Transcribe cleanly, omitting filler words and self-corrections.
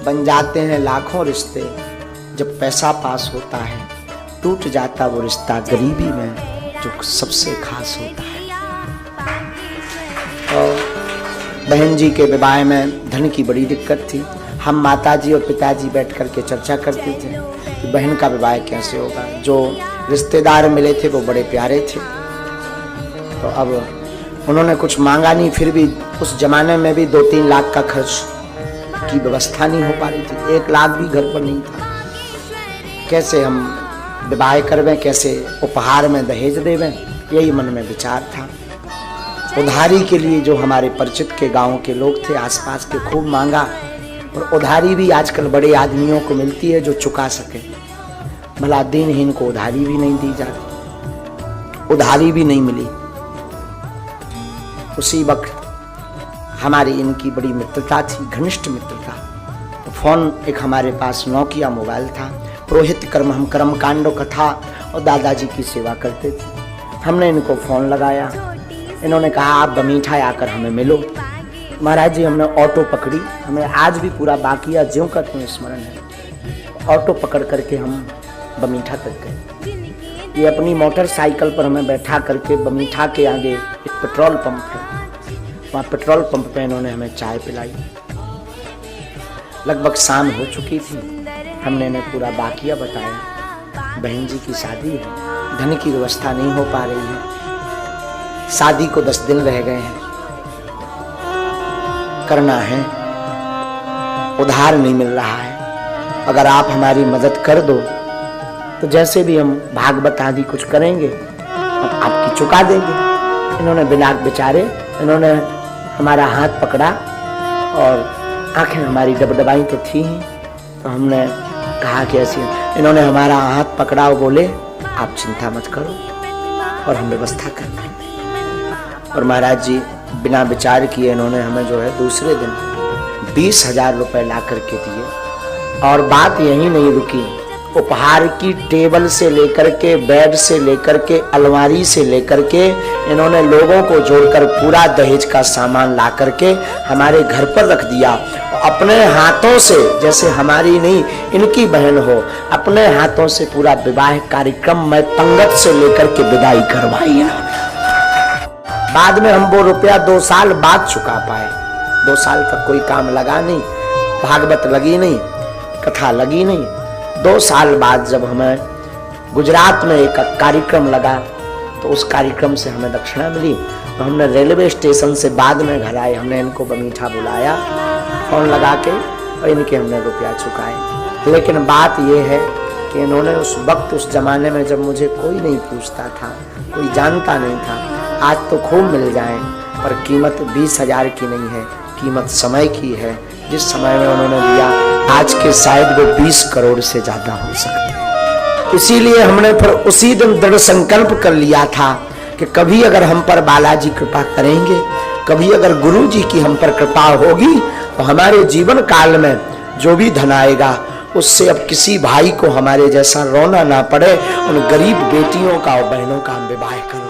बन जाते हैं लाखों रिश्ते, जब पैसा पास होता है टूट जाता वो रिश्ता गरीबी में जो सबसे खास होता है। तो बहन जी के विवाह में धन की बड़ी दिक्कत थी। हम माताजी और पिताजी बैठ कर के चर्चा करते थे कि बहन का विवाह कैसे होगा। जो रिश्तेदार मिले थे वो बड़े प्यारे थे, तो अब उन्होंने कुछ मांगा नहीं, फिर भी उस जमाने में भी 2-3 लाख का खर्च की व्यवस्था नहीं हो पा रही थी। 1 लाख भी घर पर नहीं था। कैसे हम विवाह करवें, कैसे उपहार में दहेज देवें, यही मन में विचार था। उधारी के लिए जो हमारे परिचित के गांव के लोग थे आसपास के, खूब मांगा, और उधारी भी आजकल बड़े आदमियों को मिलती है जो चुका सके। भला दिनहीन को उधारी भी नहीं दी जाती, उधारी भी नहीं मिली। उसी वक्त हमारी इनकी बड़ी मित्रता थी, घनिष्ठ मित्रता। तो फोन एक हमारे पास नोकिया मोबाइल था। पुरोहित कर्म हम कर्मकांडों कथा और दादाजी की सेवा करते थे। हमने इनको फोन लगाया, इन्होंने कहा आप बमीठा आकर हमें मिलो। महाराज जी हमने ऑटो पकड़ी, हमें आज भी पूरा बाकिया ज्यों का त्यों स्मरण है। ऑटो पकड़ करके हम बमीठा तक गए। ये अपनी मोटरसाइकिल पर हमें बैठा करके बमीठा के आगे एक पेट्रोल पंप है, वहाँ पेट्रोल पंप पे इन्होंने हमें चाय पिलाई। लगभग शाम हो चुकी थी। हमने इन्हें पूरा बाकिया बताया। बहन जी की शादी है, धन की व्यवस्था नहीं हो पा रही है, शादी को 10 दिन रह गए हैं, करना है, उधार नहीं मिल रहा है। अगर आप हमारी मदद कर दो तो जैसे भी हम भागवत आदि कुछ करेंगे हम आपकी चुका देंगे। इन्होंने बिना विचारे इन्होंने हमारा हाथ पकड़ा और आंखें हमारी डबडबाई तो थी ही। तो हमने कहा कि ऐसी, इन्होंने हमारा हाथ पकड़ा और बोले आप चिंता मत करो और हम व्यवस्था कर देंगे। और महाराज जी बिना विचार किए इन्होंने हमें जो है दूसरे दिन 20,000 रुपए ला करके दिए। और बात यही नहीं रुकी, उपहार की टेबल से लेकर के, बेड से लेकर के, अलमारी से लेकर के इन्होंने लोगों को जोड़कर पूरा दहेज का सामान ला करके हमारे घर पर रख दिया। अपने हाथों से, जैसे हमारी नहीं इनकी बहन हो, अपने हाथों से पूरा विवाह कार्यक्रम में पंगत से लेकर के विदाई करवाई इन्होंने। बाद में हम वो रुपया 2 साल बाद चुका पाए। 2 साल तक कोई काम लगा नहीं, भागवत लगी नहीं, कथा लगी नहीं। 2 साल बाद जब हमें गुजरात में एक कार्यक्रम लगा तो उस कार्यक्रम से हमें दक्षिणा मिली। तो हमने रेलवे स्टेशन से बाद में घर आए, हमने इनको बमीठा बुलाया फोन लगा के और इनके हमने रुपया चुकाए। लेकिन बात यह है कि इन्होंने उस वक्त, उस जमाने में जब मुझे कोई नहीं पूछता था, कोई जानता नहीं था, आज तो खूब मिल जाए, पर कीमत 20,000 की नहीं है, कीमत समय की है। जिस समय में उन्होंने दिया आज के शायद वो 20 करोड़ से ज्यादा हो सकते हैं। इसीलिए हमने फिर उसी दिन दृढ़ संकल्प कर लिया था कि कभी अगर हम पर बालाजी कृपा करेंगे, कभी अगर गुरु जी की हम पर कृपा होगी तो हमारे जीवन काल में जो भी धन आएगा उससे अब किसी भाई को हमारे जैसा रोना ना पड़े। उन गरीब बेटियों का और बहनों का हम विवाह करें।